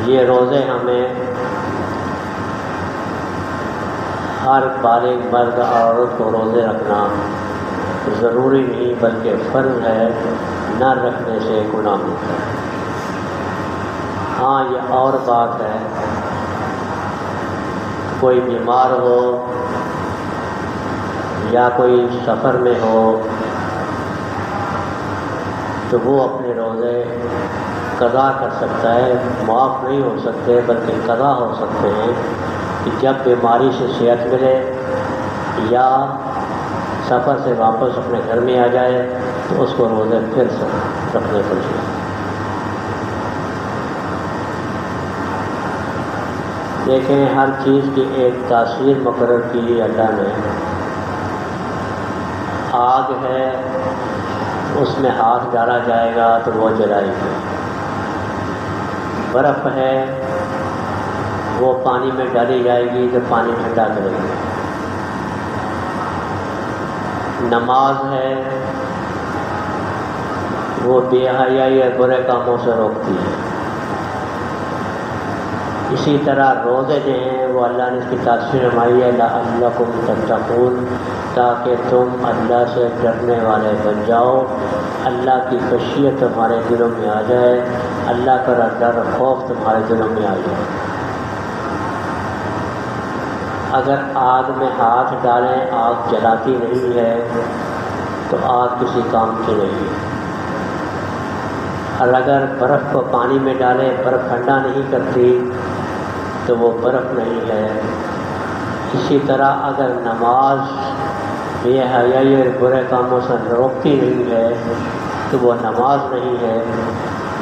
یہ روزے ہمیں ہر بالغ مرد اور عورت کو روزے رکھنا ضروری نہیں بلکہ فرض ہے، نہ رکھنے سے گناہ ہوتا ہے۔ ہاں یہ اور بات ہے، کوئی بیمار ہو یا کوئی سفر میں ہو تو وہ اپنے روزے قضا کر سکتا ہے، معاف نہیں ہو سکتے بلکہ قضا ہو سکتے ہیں کہ جب بیماری سے صحت ملے یا سفر سے واپس اپنے گھر میں آ جائے تو اس کو روزے پھر سے رکھنے پڑیں۔ دیکھیں ہر چیز کی ایک تاثیر مقرر کی اللہ نے۔ آگ ہے، اس میں ہاتھ ڈالا جائے گا تو وہ جلائے گی۔ برف ہے، وہ پانی میں ڈالی جائے گی تو پانی ٹھنڈا کرے گی۔ نماز ہے، وہ بے حیائی اور برے کاموں سے روکتی ہے۔ اسی طرح روزے جو ہیں وہ اللہ نے اس کی تاثیر نمائی ہے لعلکم تتقون، تاکہ تم اللہ سے ڈرنے والے بن جاؤ، اللہ کی خشیت تمہارے دلوں میں آ جائے، اللہ کا ڈر خوف تمہارے دلوں میں آ جائے۔ اگر آگ میں ہاتھ ڈالیں آگ جلاتی نہیں ہے تو آگ کسی کام کی نہیں ہے، اور اگر برف کو پانی میں ڈالیں برف ٹھنڈا نہیں کرتی تو وہ برف نہیں ہے۔ اسی طرح اگر نماز بے حیائی اور برے کاموں سے روکتی نہیں ہے تو وہ نماز نہیں ہے۔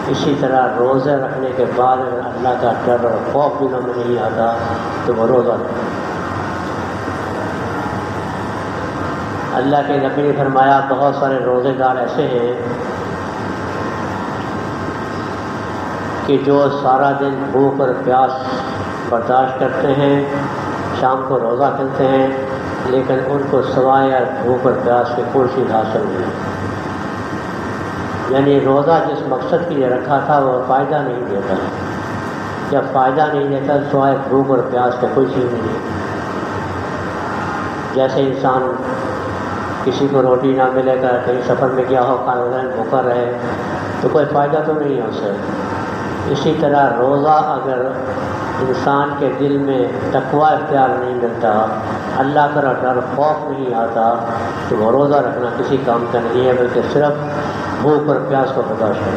اسی طرح روزے رکھنے کے بعد اگر اللہ کا ڈر اور خوف دلوں میں نہیں آتا تو وہ روزہ نہیں۔ اللہ کے نبی نے فرمایا بہت سارے روزے دار ایسے ہیں کہ جو سارا دن بھوک اور پیاس برداشت کرتے ہیں، شام کو روزہ کھلتے ہیں، لیکن ان کو سوائے بھوک اور پیاس کی کوئی چیز حاصل نہیں۔ یعنی روزہ جس مقصد کے لیے رکھا تھا وہ فائدہ نہیں دیتا، جب فائدہ نہیں دیتا سوائے بھوک اور پیاس کا کوئی چیز نہیں۔ جیسے انسان کسی کو روٹی نہ ملے گا، کہیں سفر میں گیا ہو کھانا بھوکا رہے تو کوئی فائدہ تو نہیں ہے اسے۔ اسی طرح روزہ اگر انسان کے دل میں تقوی اختیار نہیں ملتا، اللہ کا ڈر خوف نہیں آتا تو وہ روزہ رکھنا کسی کام کا نہیں ہے بلکہ صرف بھوک اور پیاس کو برداشت ہے۔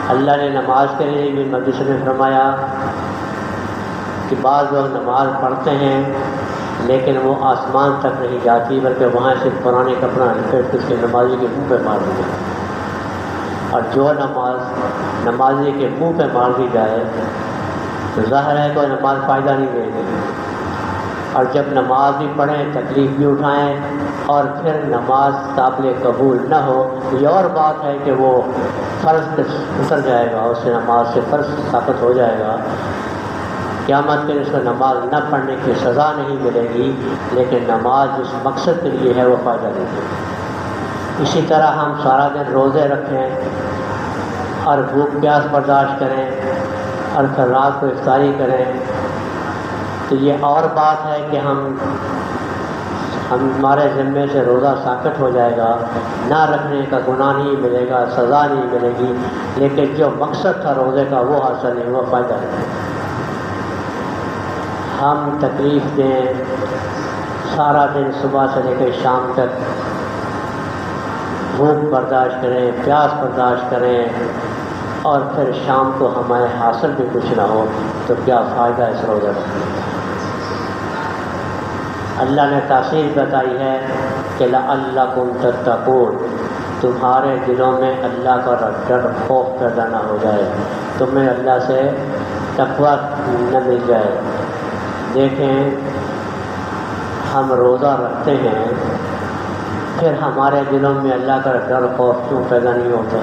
اللہ نے نماز کے لیے بھی حدیث میں فرمایا کہ بعض لوگ نماز پڑھتے ہیں لیکن وہ آسمان تک نہیں جاتی بلکہ وہاں سے پرانے کپڑا لپیٹ کر کے نمازی کے منہ پہ مار دی جائے، اور جو نمازی کے منہ پہ مار دی جائے تو ظاہر ہے کہ نماز فائدہ نہیں دے گی۔ اور جب نماز بھی پڑھیں تکلیف بھی اٹھائیں اور پھر نماز قابل قبول نہ ہو، یہ اور بات ہے کہ وہ فرض پہ اتر جائے گا، اس سے نماز سے فرض ثابت ہو جائے گا، قیامت کے اس کو نماز نہ پڑھنے کی سزا نہیں ملے گی، لیکن نماز جس مقصد کے لیے ہے وہ فائدہ دے گی۔ اسی طرح ہم سارا دن روزے رکھیں اور بھوک پیاس برداشت کریں اور پھر رات کو افطاری کریں تو یہ اور بات ہے کہ ہمارے ذمے سے روزہ ساقط ہو جائے گا، نہ رکھنے کا گناہ نہیں ملے گا، سزا نہیں ملے گی، لیکن جو مقصد تھا روزے کا وہ حاصل نہیں ہوا، فائدہ نہیں۔ ہم تکلیف دیں سارا دن صبح سے لے کر شام تک بھوک برداشت کریں، پیاس برداشت کریں، اور پھر شام کو ہمارے حاصل بھی کچھ نہ ہو تو کیا فائدہ اس روزہ رکھنے کا؟ اللہ نے تاثیر بتائی ہے کہ لعلکم تتقون، تمہارے دلوں میں اللہ کا ڈر خوف پیدا نہ ہو جائے، تمہیں اللہ سے تقویٰ نہ مل جائے۔ دیکھیں ہم روزہ رکھتے ہیں، پھر ہمارے دلوں میں اللہ کا ڈر خوف کیوں پیدا نہیں ہوتا؟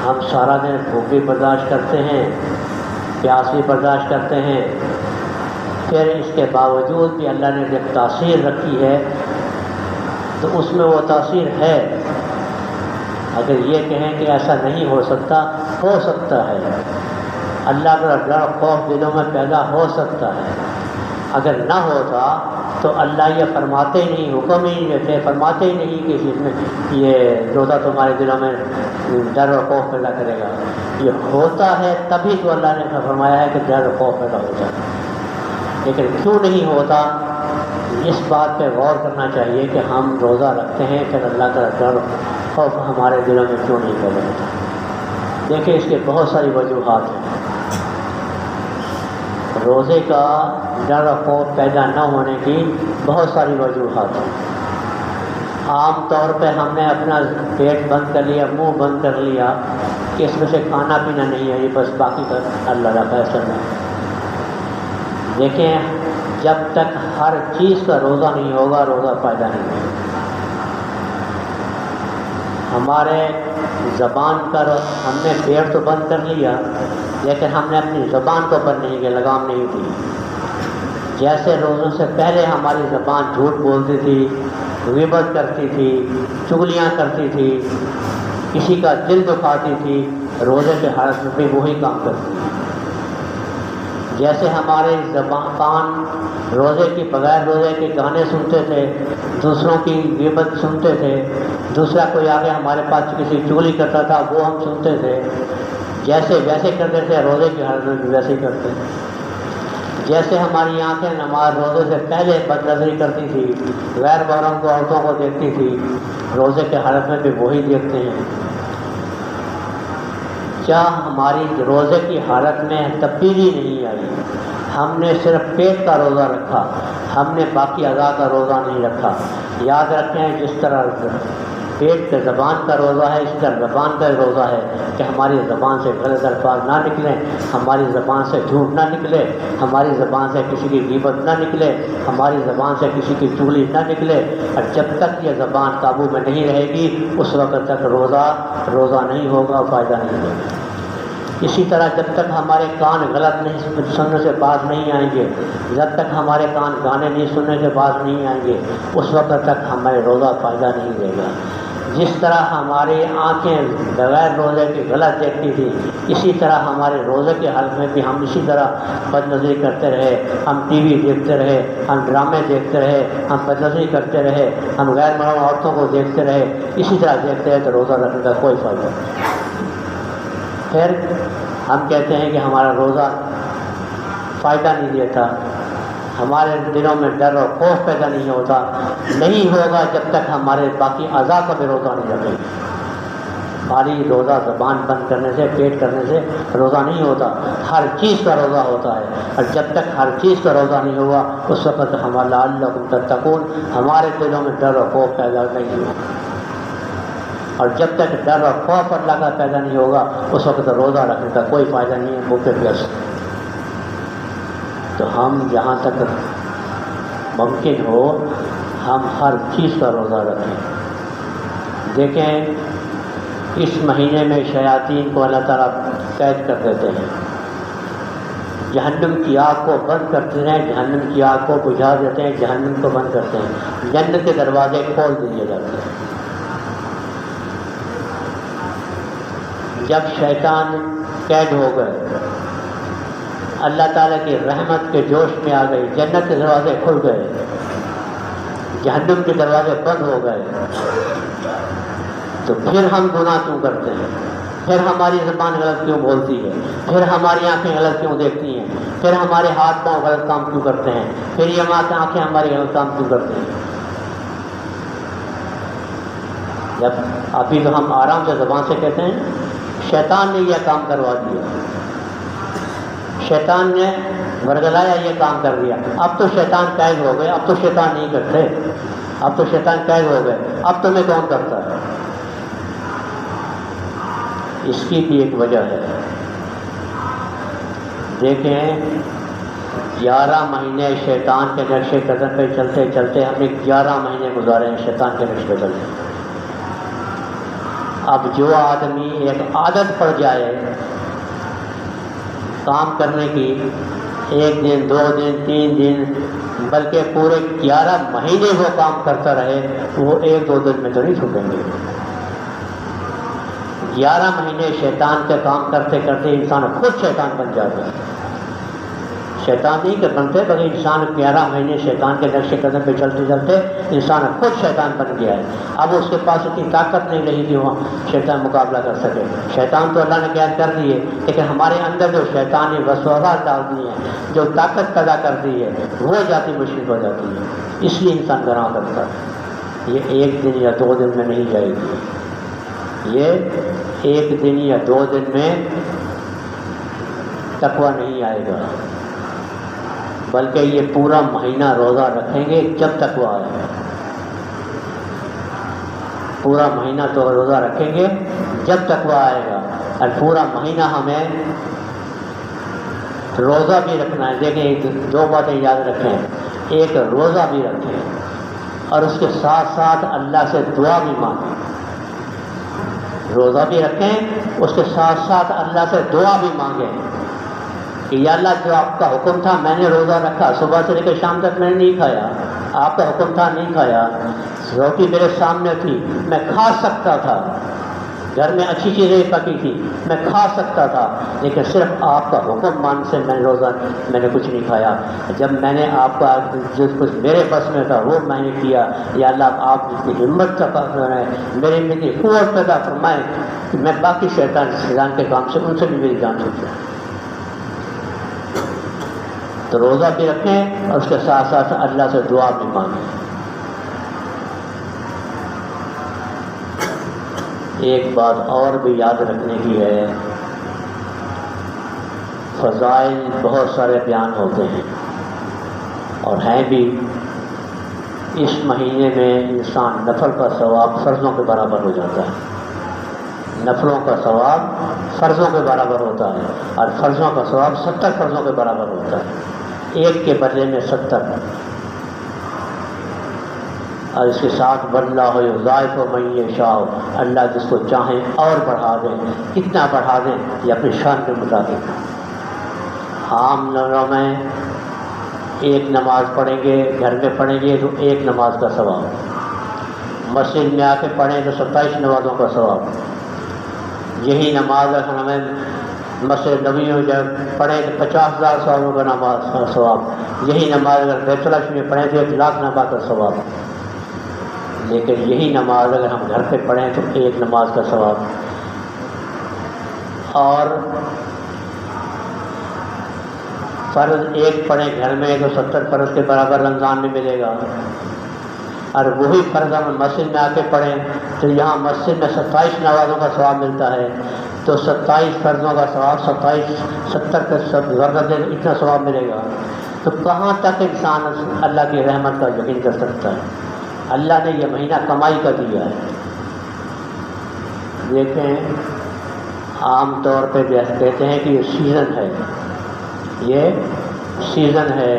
ہم سارا دن بھوک بھی برداشت کرتے ہیں، پیاس بھی برداشت کرتے ہیں، پھر اس کے باوجود بھی اللہ نے جب تاثیر رکھی ہے تو اس میں وہ تاثیر ہے۔ اگر یہ کہیں کہ ایسا نہیں ہو سکتا ہے، اللہ کا ڈر خوف دلوں میں پیدا ہو سکتا ہے۔ اگر نہ ہوتا تو اللہ یہ فرماتے ہی نہیں، حکم ہی نہیں دیتے، فرماتے ہی نہیں کہ اس میں یہ روزہ تمہارے دلوں میں ڈر اور خوف پیدا کرے گا۔ یہ ہوتا ہے تبھی تو اللہ نے فرمایا ہے کہ ڈر اور خوف پیدا ہو جائے، لیکن کیوں نہیں ہوتا؟ اس بات پہ غور کرنا چاہیے کہ ہم روزہ رکھتے ہیں پھر اللہ کا ڈر خوف ہمارے دلوں میں کیوں نہیں پیدا ہوتا؟ دیکھیں اس کے بہت ساری وجوہات ہیں۔ روزے کا ڈر و خوف پیدا نہ ہونے کی بہت ساری وجوہات ہیں۔ عام طور پہ ہم نے اپنا پیٹ بند کر لیا، منہ بند کر لیا کہ اس میں سے کھانا پینا نہیں ہے، یہ بس باقی کا اللہ کا فیصلہ نہیں۔ دیکھیں جب تک ہر چیز کا روزہ نہیں ہوگا، روزہ فائدہ نہیں ہوگا۔ ہمارے زبان کا ہم نے پیٹ تو بند کر لیا، لیکن ہم نے اپنی زبان کو بند نہیں کیا، لگام نہیں دی۔ جیسے روزوں سے پہلے ہماری زبان جھوٹ بولتی تھی، غیبت کرتی تھی، چغلیاں کرتی تھی، کسی کا دل دکھاتی تھی، روزے کے حالت میں بھی وہی کام کرتی تھی۔ جیسے ہمارے کان روزے کی بغیر روزے کے گانے سنتے تھے، دوسروں کی غیبت سنتے تھے، دوسرا کوئی آگے ہمارے پاس کسی چغلی کرتا تھا وہ ہم سنتے تھے، جیسے ویسے کرتے تھے، روزے کی حالت میں بھی ویسے ہی کرتے ہیں۔ جیسے ہماری آنکھیں نماز روزے سے پہلے بد نظری کرتی تھی، غیر محرم کو عورتوں کو دیکھتی تھی، روزے کے حالت میں بھی وہی دیکھتے ہیں۔ کیا ہماری روزے کی حالت میں تبدیلی نہیں آئی؟ ہم نے صرف پیٹ کا روزہ رکھا، ہم نے باقی اعضاء کا روزہ نہیں رکھا۔ یاد رکھیں جس طرح پیٹ کے زبان کا روزہ ہے، اسی طرح زبان کا روزہ ہے کہ ہماری زبان سے غلط الفاظ نہ نکلیں، ہماری زبان سے جھوٹ نہ نکلے، ہماری زبان سے کسی کی غیبت نہ نکلے، ہماری زبان سے کسی کی چغلی نہ نکلے۔ اور جب تک یہ زبان قابو میں نہیں رہے گی اس وقت تک روزہ نہیں ہوگا، فائدہ نہیں ہوگا۔ اسی طرح جب تک ہمارے کان غلط نہیں سننے سے باز نہیں آئیں گے، جب تک ہمارے کان گانے نہیں سننے سے باز نہیں آئیں گے، اس وقت تک ہمارے روزہ فائدہ نہیں دے گا۔ جس طرح ہماری آنکھیں بغیر روزے کے غلط دیکھتی تھی، اسی طرح ہمارے روزے کے حال میں بھی ہم اسی طرح بد نظری کرتے رہے، ہم ٹی وی دیکھتے رہے، ہم ڈرامے دیکھتے رہے، ہم بد نظری کرتے رہے، ہم غیر محرم عورتوں کو دیکھتے رہے، اسی طرح دیکھتے رہے تو روزہ رکھنے کا کوئی فائدہ نہیں۔ پھر ہم کہتے ہیں کہ ہمارا روزہ فائدہ نہیں دیتا، ہمارے دلوں میں ڈر اور خوف پیدا نہیں ہوتا۔ نہیں ہوگا جب تک ہمارے باقی اعضاء کا بھی روزہ نہیں رکھیں گے۔ ہماری روزہ زبان بند کرنے سے، پیٹ کرنے سے روزہ نہیں ہوتا، ہر چیز کا روزہ ہوتا ہے۔ اور جب تک ہر چیز کا روزہ نہیں ہوگا اس وقت ہمارا لعلکم تتقون، ہمارے دلوں میں ڈر اور خوف پیدا نہیں ہوگا۔ اور جب تک ڈر اور خوف اللہ کا پیدا نہیں ہوگا اس وقت روزہ رکھنے کا کوئی فائدہ نہیں ہے، بھوکے پیاسے۔ تو ہم جہاں تک ممکن ہو ہم ہر چیز کا روزہ رکھیں۔ دیکھیں اس مہینے میں شیاطین کو اللہ تعالیٰ قید کر دیتے ہیں، جہنم کی آگ کو بند کرتے ہیں، جہنم کی آگ کو بجھا دیتے ہیں، جہنم کو بند کرتے ہیں، جنت کے دروازے کھول دیے جاتے ہیں۔ جب شیطان قید ہو گئے، اللہ تعالیٰ کی رحمت کے جوش میں آ گئی، جنت کے دروازے کھل گئے، جہنم کے دروازے بند ہو گئے، تو پھر ہم گناہ کیوں کرتے ہیں؟ پھر ہماری زبان غلط کیوں بولتی ہے؟ پھر ہماری آنکھیں غلط کیوں دیکھتی ہیں؟ پھر ہمارے ہاتھ پاؤں غلط کام کیوں کرتے ہیں؟ پھر یہ آنکھیں ہماری غلط کام کیوں کرتے ہیں؟ جب ابھی تو ہم آرام سے زبان سے کہتے ہیں شیطان نے یہ کام کروا دیا، شیطان نے ورگلایا، یہ کام کر دیا، اب تو شیطان قید ہو گئے، اب تو شیطان نہیں کرتے، اب تو شیطان قید ہو گئے، اب تمہیں کون کرتا ہے؟ اس کی بھی ایک وجہ ہے۔ دیکھیں 11 مہینے شیطان کے نقش قدم پہ چلتے چلتے ہم نے 11 مہینے گزارے ہیں شیطان کے نقش قدم پہ۔ اب جو آدمی ایک عادت پڑ جائے کام کرنے کی، 1 دن 2 دن 3 دن بلکہ پورے 11 مہینے وہ کام کرتا رہے، وہ 1-2 دن میں تو نہیں چھوٹیں گے۔ 11 مہینے شیطان کے کام کرتے کرتے انسان خود شیطان بن جاتا ہے۔ شیطان نہیں کہ بنتے، بلکہ انسان 11 مہینے شیطان کے نقش قدم پہ چلتے چلتے انسان خود شیطان بن گیا ہے۔ اب اس کے پاس اتنی طاقت نہیں رہی کہ وہ شیطان مقابلہ کر سکے۔ شیطان تو اللہ نے قید کر دیے، لیکن ہمارے اندر جو شیطانی وسوسات ڈال دی ہیں، جو طاقت پیدا کر دی ہے، وہ جاتی مشکل ہو جاتی ہے۔ اس لیے انسان گناہ کرتا ہے۔ یہ 1 دن یا 2 دن میں نہیں جائے گی، یہ 1 دن یا 2 دن میں تقویٰ نہیں آئے گا، بلکہ یہ پورا مہینہ روزہ رکھیں گے جب تک وہ آئے گا۔ پورا مہینہ تو روزہ رکھیں گے جب تک وہ آئے گا، اور پورا مہینہ ہمیں روزہ بھی رکھنا ہے۔ دیکھیں 2 باتیں یاد رکھیں، ایک روزہ بھی رکھیں اور اس کے ساتھ ساتھ اللہ سے دعا بھی مانگیں۔ روزہ بھی رکھیں، اس کے ساتھ ساتھ اللہ سے دعا بھی مانگیں کہ یا اللہ جو آپ کا حکم تھا میں نے روزہ رکھا، صبح سے لے کر شام تک میں نے نہیں کھایا، آپ کا حکم تھا نہیں کھایا، روٹی میرے سامنے تھی میں کھا سکتا تھا، گھر میں اچھی چیزیں پکی تھی میں کھا سکتا تھا، لیکن صرف آپ کا حکم مان سے میں نے روزہ میں نے کچھ نہیں کھایا۔ جب میں نے آپ کا جو کچھ میرے بس میں تھا وہ میں نے کیا، یا اللہ آپ جس کی ہمت کا فرمائے، میرے میں اتنی قوت پیدا فرمائے کہ میں باقی شیطان کے کام سے ان سے بھی میری جان چھوٹ جائے۔ تو روزہ بھی رکھیں اور اس کے ساتھ ساتھ اللہ سے دعا بھی مانگیں۔ ایک بات اور بھی یاد رکھنے کی ہے، فضائل بہت سارے بیان ہوتے ہیں اور ہیں بھی۔ اس مہینے میں انسان نفل کا ثواب فرضوں کے برابر ہو جاتا ہے، نفلوں کا ثواب فرضوں کے برابر ہوتا ہے، اور فرضوں کا ثواب 70 فرضوں کے برابر ہوتا ہے، 1 کے بدلے میں 70۔ اور اس کے ساتھ واللہ یضاعف من یشاء، اللہ جس کو چاہیں اور بڑھا دیں، کتنا بڑھا دیں یہ اپنی شان کے مطابق۔ عام لوگوں میں 1 نماز پڑھیں گے، گھر میں پڑھیں گے تو 1 نماز کا ثواب، مسجد میں آ کے پڑھیں تو 27 نمازوں کا ثواب۔ یہی نماز اگر ہمیں مسجد نبی میں جب پڑھیں تو 50,000 ثوابوں کا نماز کا ثواب، یہی نماز اگر بیت اللہ میں پڑھیں تو 1,00,000 نماز کا ثواب۔ لیکن یہی نماز اگر ہم گھر پہ پڑھیں تو 1 نماز کا ثواب، اور فرض 1 پڑھیں گھر میں تو 70 فرض کے برابر رمضان میں ملے گا، اور وہی فرض ہم مسجد میں آ کے پڑھیں تو یہاں مسجد میں 27 نمازوں کا ثواب ملتا ہے، تو 27 فرضوں کا ثواب 70 کا ضرورت اتنا ثواب ملے گا۔ تو کہاں تک انسان اللہ کی رحمت کا یقین کر سکتا ہے؟ اللہ نے یہ مہینہ کمائی کا دیا ہے۔ دیکھیں عام طور پہ کہتے ہیں کہ یہ سیزن ہے، یہ سیزن ہے،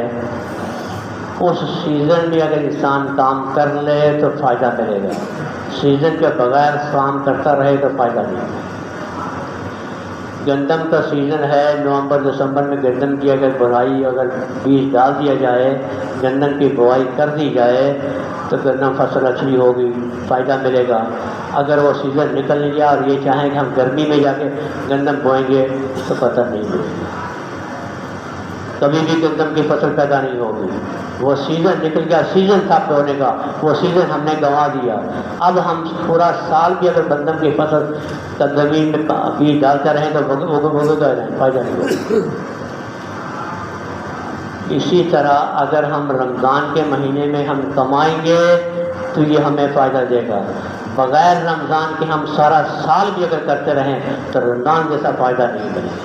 اس سیزن میں اگر انسان کام کر لے تو فائدہ ملے گا، سیزن کے بغیر کام کرتا رہے تو فائدہ نہیں۔ گندم کا سیزن ہے، نومبر دسمبر میں گندم کی اگر بوائی اگر بیج ڈال دیا جائے، گندم کی بوائی کر دی جائے تو گندم فصل اچھی ہوگی، فائدہ ملے گا۔ اگر وہ سیزن نکل گیا اور یہ چاہیں کہ ہم گرمی میں جا کے گندم بوئیں گے تو پتہ نہیں ملے گا، کبھی بھی گندم کی فصل پیدا نہیں ہوگی۔ وہ سیزن نکل گیا، سیزن تھا بونے کا، وہ سیزن ہم نے گنوا دیا۔ اب ہم پورا سال بھی اگر گندم کی فصل زمین میں بیج ڈالتے رہیں تو بھگوتا رہیں، فائدہ نہیں ہوگا۔ اسی طرح اگر ہم رمضان کے مہینے میں ہم کمائیں گے تو یہ ہمیں فائدہ دے گا، بغیر رمضان کے ہم سارا سال بھی اگر کرتے رہیں تو رمضان جیسا فائدہ نہیں ملے گا۔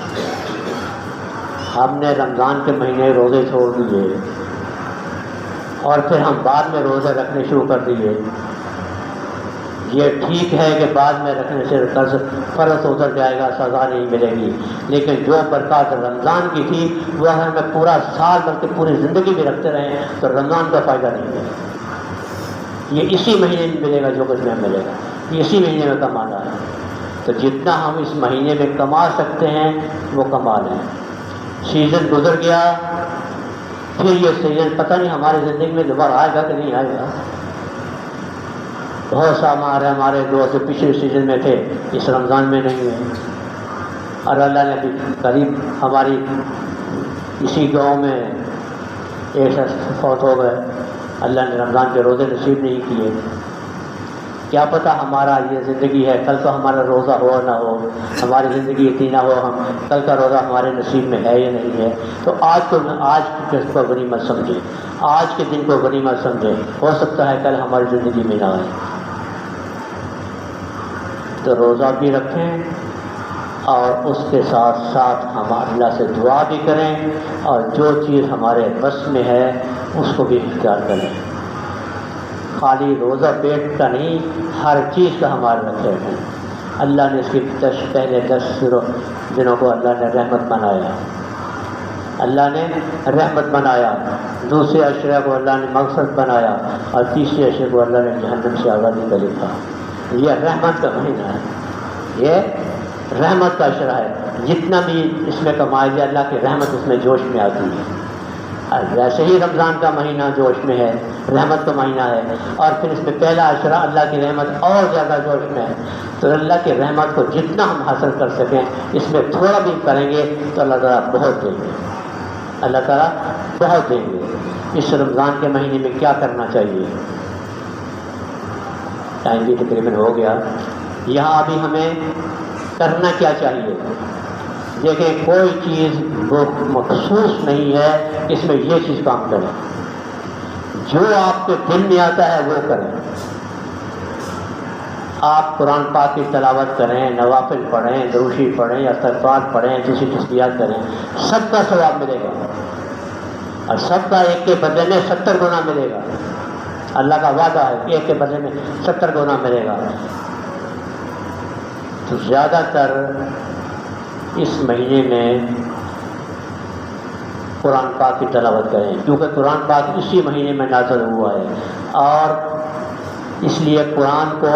ہم نے رمضان کے مہینے روزے چھوڑ دیے اور پھر ہم بعد میں روزے رکھنے شروع کر دیے۔ یہ ٹھیک ہے کہ بعد میں رکھنے سے فرض اتر جائے گا، سزا نہیں ملے گی، لیکن جو برکات رمضان کی تھی وہ اگر ہمیں پورا سال بلکہ پوری زندگی بھی رکھتے رہیں تو رمضان کا فائدہ نہیں ملے گا۔ یہ اسی مہینے میں ملے گا جو کچھ میں ملے گا، یہ اسی مہینے میں کمانا ہے۔ تو جتنا ہم اس مہینے میں کما سکتے ہیں وہ کما لیں۔ سیزن گزر گیا، پھر یہ سیزن پتہ نہیں ہماری زندگی میں دوبارہ آئے گا کہ نہیں آئے گا۔ بہت سا ہمارے دوست پچھلے سیزن میں تھے، اس رمضان میں نہیں ہوئے، اور اللہ نے بھی قریب ہماری اسی گاؤں میں ایک شخص فوت ہو گئے، اللہ نے رمضان کے روزے نصیب نہیں کیے۔ کیا پتہ ہمارا یہ زندگی ہے، کل تو ہمارا روزہ ہو نہ ہو، ہماری زندگی اتنی نہ ہو، ہم کل کا روزہ ہمارے نصیب میں ہے یا نہیں ہے۔ تو آج کو غنیمت سمجھیں، آج کے دن کو غنیمت سمجھیں، ہو سکتا ہے کل ہماری زندگی میں نہ آئے۔ تو روزہ بھی رکھیں اور اس کے ساتھ ساتھ ہم اللہ سے دعا بھی کریں، اور جو چیز ہمارے بس میں ہے اس کو بھی اختیار کریں۔ خالی روزہ پیٹ کا نہیں، ہر چیز کا ہمارا رکھے ہیں۔ اللہ نے اس کی پہلے 10 دنوں کو اللہ نے رحمت بنایا، اللہ نے رحمت بنایا، دوسرے عشرہ کو اللہ نے مغفرت بنایا، اور تیسرے عشرے کو اللہ نے جہنم سے آزادی کا لکھا۔ یہ رحمت کا مہینہ ہے، یہ رحمت کا عشرہ ہے۔ جتنا بھی اس میں کمایا جائے اللہ کی رحمت اس میں جوش میں آتی ہے۔ اور ویسے ہی رمضان کا مہینہ جوش میں ہے، رحمت کا مہینہ ہے، اور پھر اس میں پہلا عشرہ اللہ کی رحمت اور زیادہ جوش میں ہے۔ تو اللہ کی رحمت کو جتنا ہم حاصل کر سکیں، اس میں تھوڑا بھی کریں گے تو اللہ تعالیٰ بہت دیں گے، اللہ تعالیٰ بہت دیں گے۔ اس رمضان کے مہینے میں کیا کرنا چاہیے؟ ٹائم بھی تقریباً ہو گیا۔ یہاں ابھی ہمیں کرنا کیا چاہیے؟ دیکھیں، کوئی چیز وہ مخصوص نہیں ہے اس میں یہ چیز کام کریں، جو آپ کے دل میں آتا ہے وہ کریں۔ آپ قرآن پاک کی تلاوت کریں، نوافل پڑھیں، دروشی پڑھیں، استغفار پڑھیں، دوسری تسبیحات کریں، سب کا ثواب ملے گا، اور سب کا ایک کے بدلے میں 70 گنا ملے گا۔ اللہ کا وعدہ ہے کہ ایک کے بدلے میں 70 گنا ملے گا۔ تو زیادہ تر اس مہینے میں قرآن پاک کی تلاوت کریں، کیونکہ قرآن پاک اسی مہینے میں نازل ہوا ہے، اور اس لیے قرآن کو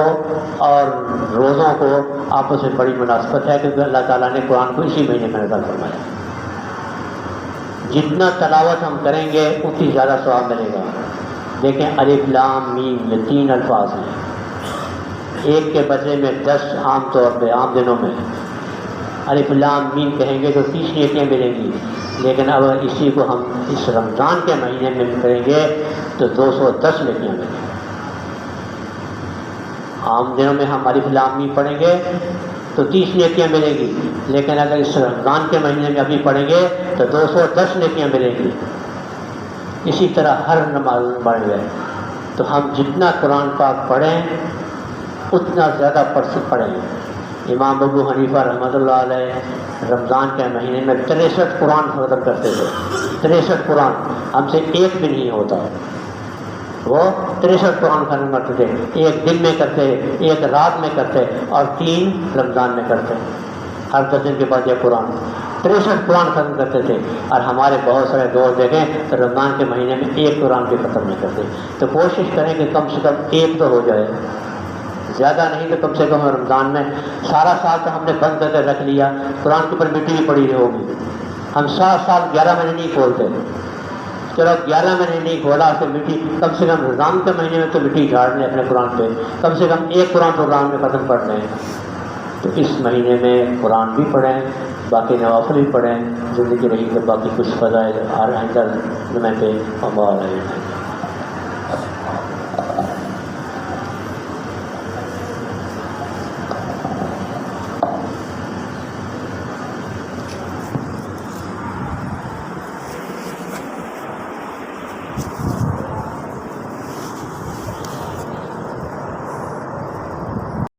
اور روزوں کو آپس میں بڑی مناسبت ہے، کیونکہ اللہ تعالیٰ نے قرآن کو اسی مہینے میں نازل فرمایا۔ جتنا تلاوت ہم کریں گے اتنی زیادہ ثواب ملے گا۔ دیکھیں، الف لام میم یہ 3 الفاظ ہیں، ایک کے بدلے میں 10 عام طور پہ عام دنوں میں الف لام میم کہیں گے تو 30 نیکیاں ملیں گی، لیکن اگر اسی کو ہم اس رمضان کے مہینے میں کریں گے تو 210 نیکیاں ملیں گی۔ عام دنوں میں ہم الف لام میم پڑھیں گے تو 30 نیکیاں ملیں گی، لیکن اگر اس رمضان کے مہینے میں ابھی پڑھیں گے تو 210 نیکیاں ملیں گی۔ اسی طرح ہر نماز پڑھ گئے تو ہم جتنا قرآن پاک پڑھیں اتنا زیادہ پڑھیں۔ امام ابو حنیفہ رحمۃ اللہ علیہ رمضان کے مہینے میں 63 قرآن ختم کرتے تھے، 63 قرآن، ہم سے ایک بھی نہیں ہوتا۔ وہ 63 قرآن ختم کرتے تھے، ایک دن میں کرتے، ایک رات میں کرتے، اور 3 رمضان میں کرتے۔ ہر 10 دن کے بعد یہ قرآن 63 قرآن ختم کرتے تھے، اور ہمارے بہت سارے دوست دیکھیں تو رمضان کے مہینے میں ایک قرآن بھی ختم نہیں کرتے۔ تو کوشش کریں کہ کم سے کم ایک تو ہو جائے، زیادہ نہیں تو کم سے کم رمضان میں۔ سارا سال تو ہم نے بند کر کے رکھ لیا، قرآن کے اوپر مٹی بھی پڑی ہوگی، ہم سارا سال 11 مہینے نہیں کھولتے، چلو 11 مہینے نہیں کھولا تو مٹی کم سے کم رمضان کے مہینے میں تو مٹی جھاڑ لیں اپنے قرآن پہ، کم سے کم ایک قرآن پروگرام میں ختم پڑھ لیں۔ تو اس مہینے میں قرآن بھی پڑھیں، باقی نوافل بھی پڑھیں، زندگی رہی تو باقی کچھ فضائل آئندہ میں پہ ہمارا